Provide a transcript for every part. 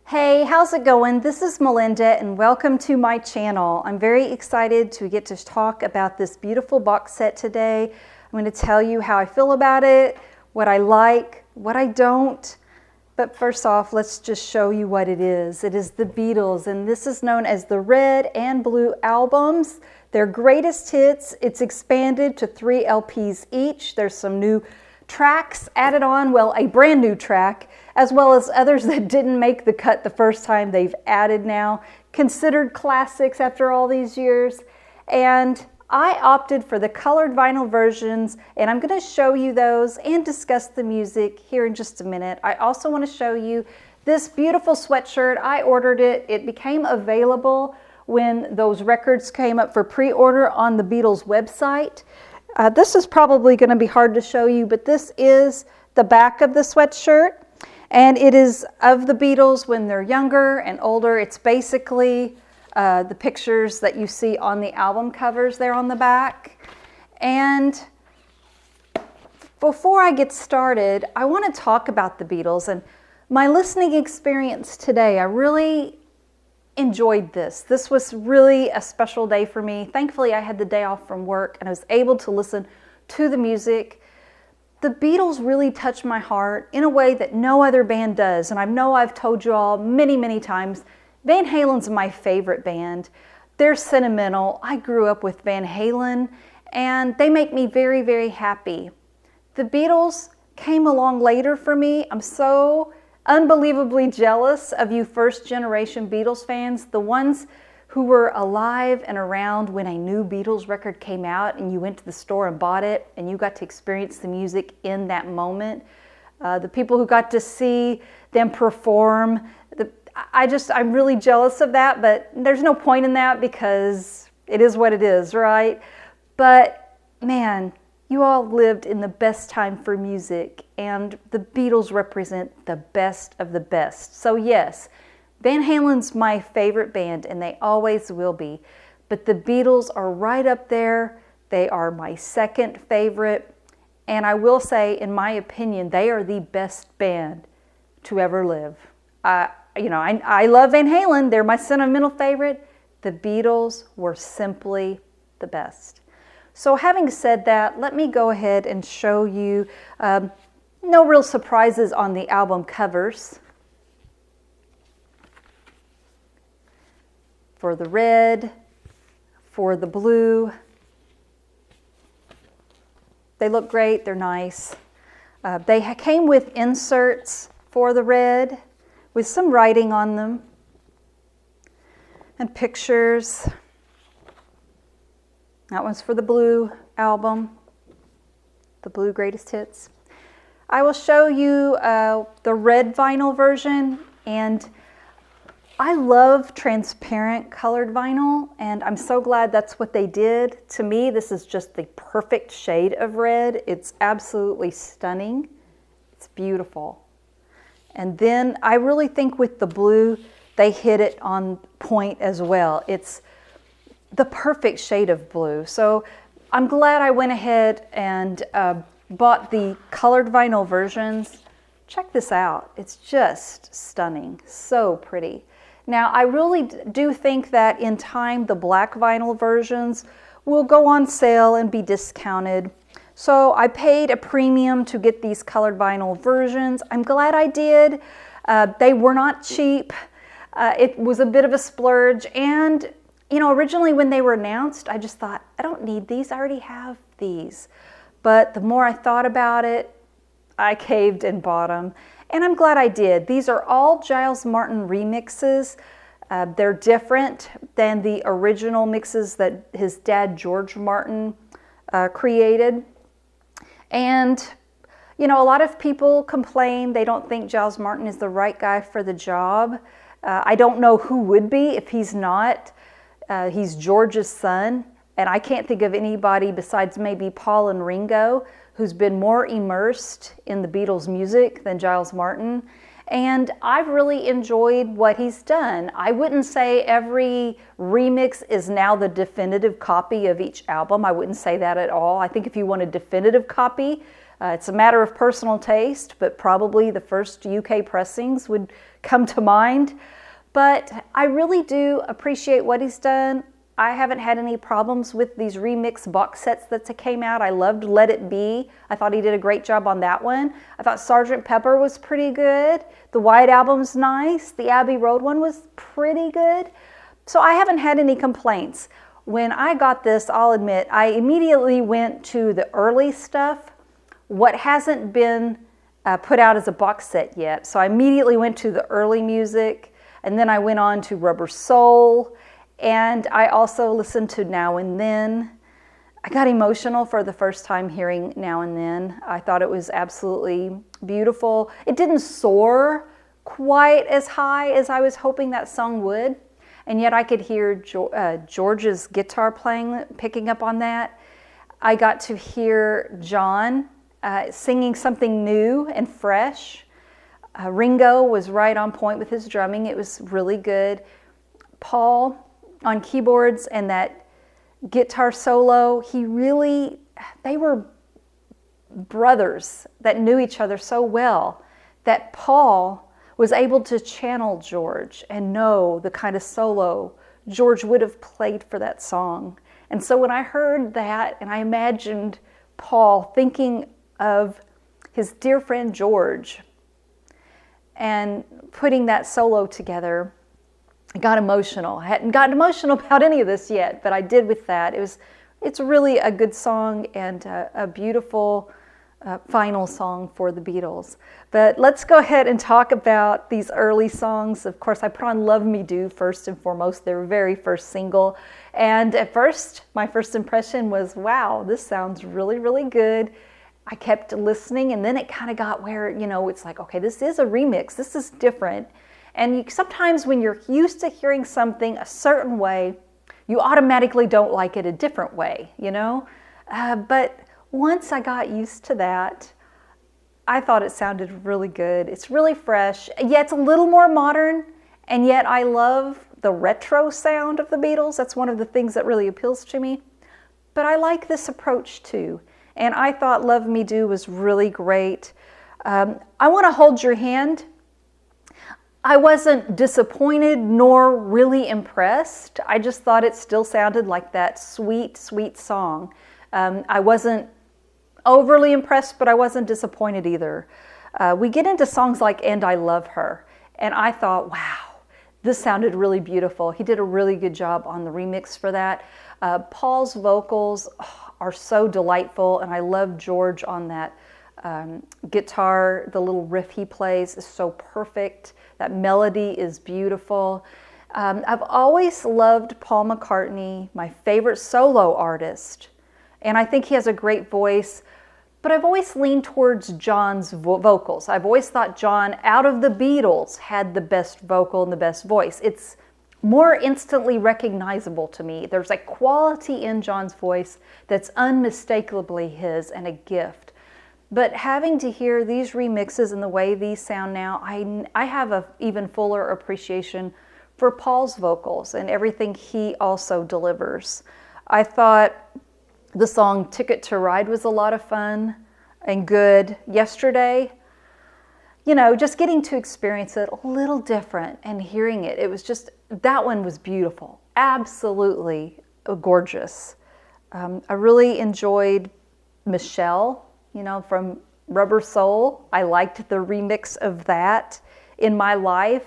Hey, how's it going? This is Melinda and welcome to my channel. I'm very excited to get to talk about this beautiful box set today. I'm going to tell you how I feel about it, what I like, what I don't. But first off, let's just show you what it is. It is the Beatles, and this is known as the Red and Blue albums. Their greatest hits. It's expanded to 3 LPs each. There's some new tracks added on, well, a brand new track, as well as others that didn't make the cut the first time they've added now, considered classics after all these years. And I opted for the colored vinyl versions, and I'm going to show you those and discuss the music here in just a minute. I also want to show you this beautiful sweatshirt. I ordered it. It became available when those records came up for pre-order on the Beatles website. This is probably going to be hard to show you, but this is the back of the sweatshirt, and it is of the Beatles when they're younger and older. It's basically the pictures that you see on the album covers there on the back. And before I get started, I want to talk about the Beatles and my listening experience today. I really enjoyed this. This was really a special day for me. Thankfully, I had the day off from work and I was able to listen to the music. The Beatles really touched my heart in a way that no other band does. And I know I've told you all many, many times, Van Halen's my favorite band. They're sentimental. I grew up with Van Halen and they make me very, very happy. The Beatles came along later for me. I'm so unbelievably jealous of you first-generation Beatles fans, the ones who were alive and around when a new Beatles record came out and you went to the store and bought it and you got to experience the music in that moment. The people who got to see them perform, I'm really jealous of that, but there's no point in that because it is what it is, right? But man, you all lived in the best time for music, and the Beatles represent the best of the best. So yes, Van Halen's my favorite band, and they always will be. But the Beatles are right up there. They are my second favorite. And I will say, in my opinion, they are the best band to ever live. I love Van Halen. They're my sentimental favorite. The Beatles were simply the best. So having said that, let me go ahead and show you no real surprises on the album covers. For the red, for the blue. They look great, they're nice. They came with inserts for the red with some writing on them and pictures. That one's for the Blue album, the Blue Greatest Hits. I will show you the red vinyl version, and I love transparent colored vinyl, and I'm so glad that's what they did. To me, this is just the perfect shade of red. It's absolutely stunning. It's beautiful. And then I really think with the blue, they hit it on point as well. It's the perfect shade of blue. So I'm glad I went ahead and bought the colored vinyl versions. Check this out. It's just stunning. So pretty. Now, I really do think that in time, the black vinyl versions will go on sale and be discounted. So I paid a premium to get these colored vinyl versions. I'm glad I did. They were not cheap. It was a bit of a splurge, and originally when they were announced, I just thought, I don't need these, I already have these. But the more I thought about it, I caved and bought them. And I'm glad I did. These are all Giles Martin remixes. They're different than the original mixes that his dad, George Martin, created. And, a lot of people complain they don't think Giles Martin is the right guy for the job. I don't know who would be if he's not. He's George's son, and I can't think of anybody besides maybe Paul and Ringo who's been more immersed in the Beatles' music than Giles Martin. And I've really enjoyed what he's done. I wouldn't say every remix is now the definitive copy of each album. I wouldn't say that at all. I think if you want a definitive copy It's a matter of personal taste, but probably the first UK pressings would come to mind. But I really do appreciate what he's done. I haven't had any problems with these remix box sets that came out. I loved Let It Be. I thought he did a great job on that one. I thought Sgt. Pepper was pretty good. The White Album's nice. The Abbey Road one was pretty good. So I haven't had any complaints. When I got this, I'll admit, I immediately went to the early stuff, what hasn't been put out as a box set yet. So I immediately went to the early music, and then I went on to Rubber Soul, and I also listened to Now and Then. I got emotional for the first time hearing Now and Then. I thought it was absolutely beautiful. It didn't soar quite as high as I was hoping that song would, and yet I could hear George's guitar playing, picking up on that. I got to hear John singing something new and fresh. Ringo was right on point with his drumming. It was really good. Paul on keyboards and that guitar solo, they were brothers that knew each other so well that Paul was able to channel George and know the kind of solo George would have played for that song. And so when I heard that and I imagined Paul thinking of his dear friend George and putting that solo together, I got emotional. I hadn't gotten emotional about any of this yet, but I did with that. It's really a good song and a beautiful final song for the Beatles. But let's go ahead and talk about these early songs. Of course, I put on Love Me Do first and foremost, their very first single. And at first, my first impression was, wow, this sounds really, really good. I kept listening, and then it kind of got where, it's like, okay, this is a remix. This is different. And sometimes when you're used to hearing something a certain way, you automatically don't like it a different way, But once I got used to that, I thought it sounded really good. It's really fresh. Yeah, it's a little more modern, and yet I love the retro sound of the Beatles. That's one of the things that really appeals to me. But I like this approach too. And I thought Love Me Do was really great. I Want to Hold Your Hand. I wasn't disappointed nor really impressed. I just thought it still sounded like that sweet, sweet song. I wasn't overly impressed, but I wasn't disappointed either. We get into songs like And I Love Her, and I thought, wow, this sounded really beautiful. He did a really good job on the remix for that. Paul's vocals are so delightful, and I love George on that guitar. The little riff he plays is so perfect. That melody is beautiful. I've always loved Paul McCartney, my favorite solo artist, and I think he has a great voice, but I've always leaned towards John's vocals. I've always thought John, out of the Beatles, had the best vocal and the best voice. It's more instantly recognizable to me. There's a quality in John's voice that's unmistakably his and a gift. But having to hear these remixes and the way these sound now, I have an even fuller appreciation for Paul's vocals and everything he also delivers. I thought the song Ticket to Ride was a lot of fun and good. Yesterday, just getting to experience it a little different and hearing it, that one was beautiful. Absolutely gorgeous. I really enjoyed Michelle, from Rubber Soul. I liked the remix of that in my life.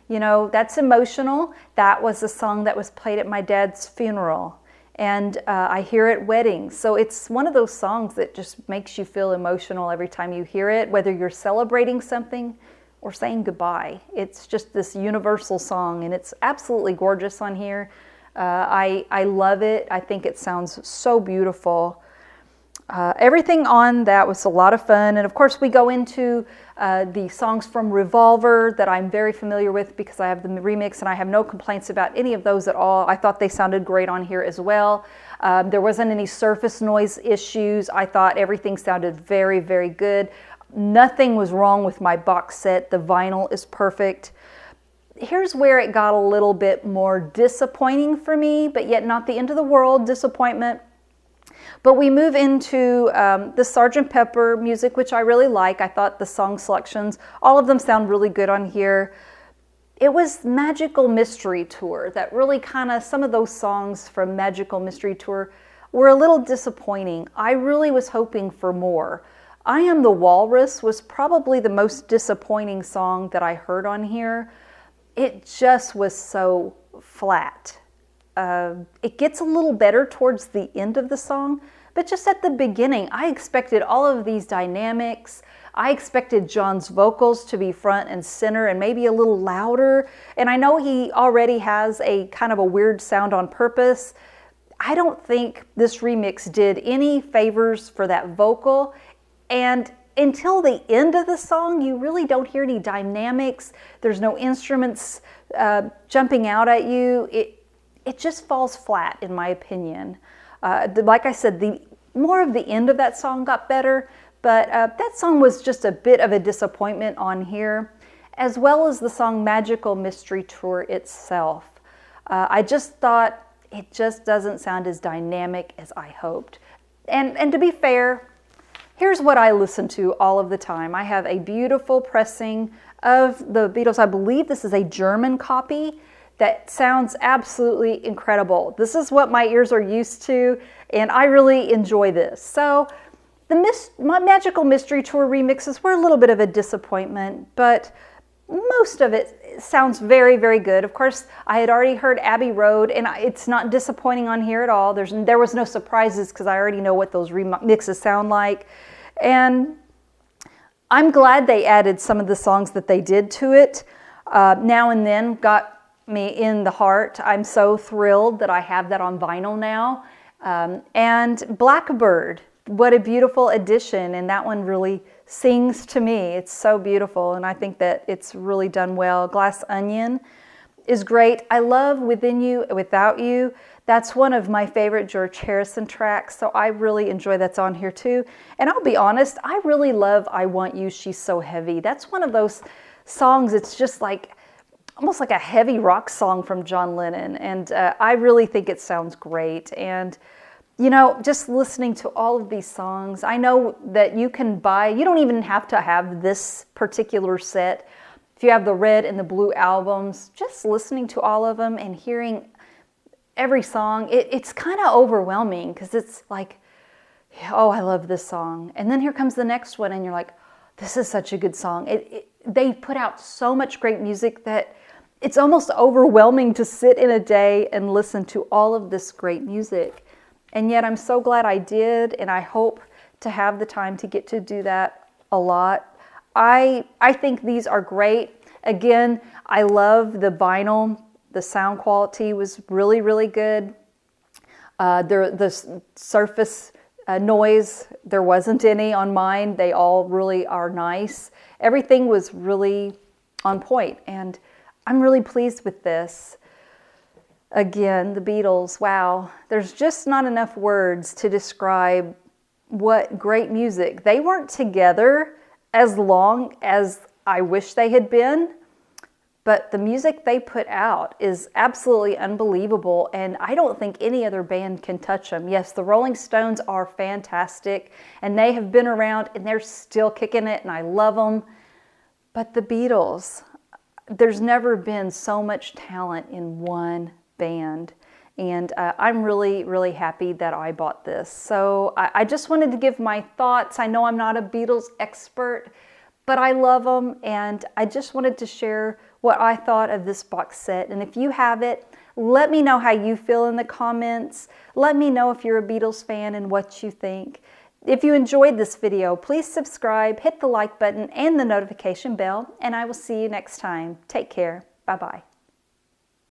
That's emotional. That was a song that was played at my dad's funeral. And I hear it at weddings. So it's one of those songs that just makes you feel emotional every time you hear it, whether you're celebrating something or saying goodbye. It's just this universal song, and it's absolutely gorgeous on here. I love it. I think it sounds so beautiful. Everything on that was a lot of fun. And of course, we go into the songs from Revolver that I'm very familiar with because I have the remix, and I have no complaints about any of those at all. I thought they sounded great on here as well. There wasn't any surface noise issues. I thought everything sounded very, very good. Nothing was wrong with my box set. The vinyl is perfect. Here's where it got a little bit more disappointing for me, but yet not the end of the world disappointment. But we move into the Sgt. Pepper music, which I really like. I thought the song selections, all of them sound really good on here. It was Magical Mystery Tour that really kind of, some of those songs from Magical Mystery Tour were a little disappointing. I really was hoping for more. I Am the Walrus was probably the most disappointing song that I heard on here. It just was so flat. It gets a little better towards the end of the song, but just at the beginning, I expected all of these dynamics. I expected John's vocals to be front and center and maybe a little louder. And I know he already has a kind of a weird sound on purpose. I don't think this remix did any favors for that vocal. And until the end of the song, you really don't hear any dynamics. There's no instruments jumping out at you. It just falls flat, in my opinion. Like I said, the more of the end of that song got better, but that song was just a bit of a disappointment on here, as well as the song Magical Mystery Tour itself. I just thought it just doesn't sound as dynamic as I hoped. And to be fair, here's what I listen to all of the time. I have a beautiful pressing of the Beatles. I believe this is a German copy that sounds absolutely incredible. This is what my ears are used to, and I really enjoy this. So my Magical Mystery Tour remixes were a little bit of a disappointment, but most of it sounds very, very good. Of course, I had already heard Abbey Road, and it's not disappointing on here at all. There was no surprises because I already know what those remixes sound like. And I'm glad they added some of the songs that they did to it. Now and Then got me in the heart. I'm so thrilled that I have that on vinyl now. And Blackbird, what a beautiful addition, and that one really sings to me. It's so beautiful, and I think that it's really done well. Glass Onion is great. I love Within You, Without You. That's one of my favorite George Harrison tracks, so I really enjoy that's on here too. And I'll be honest, I really love I Want You, She's So Heavy. That's one of those songs, it's just like almost like a heavy rock song from John Lennon, and I really think it sounds great. And you know, just listening to all of these songs, I know that you can buy, you don't even have to have this particular set. If you have the red and the blue albums, just listening to all of them and hearing every song, it's kind of overwhelming because it's like, oh, I love this song. And then here comes the next one and you're like, this is such a good song. They put out so much great music that it's almost overwhelming to sit in a day and listen to all of this great music. And yet I'm so glad I did, and I hope to have the time to get to do that a lot. I think these are great. Again, I love the vinyl. The sound quality was really, really good. The surface noise, there wasn't any on mine. They all really are nice. Everything was really on point, and I'm really pleased with this. Again, the Beatles, wow. There's just not enough words to describe what great music. They weren't together as long as I wish they had been, but the music they put out is absolutely unbelievable, and I don't think any other band can touch them. Yes, the Rolling Stones are fantastic, and they have been around, and they're still kicking it, and I love them. But the Beatles, there's never been so much talent in one band, and I'm really, really happy that I bought this. So I just wanted to give my thoughts. I know I'm not a Beatles expert, but I love them, and I just wanted to share what I thought of this box set. And if you have it, let me know how you feel in the comments. Let me know if you're a Beatles fan and what you think. If you enjoyed this video, please subscribe, hit the like button and the notification bell, and I will see you next time. Take care. Bye-bye.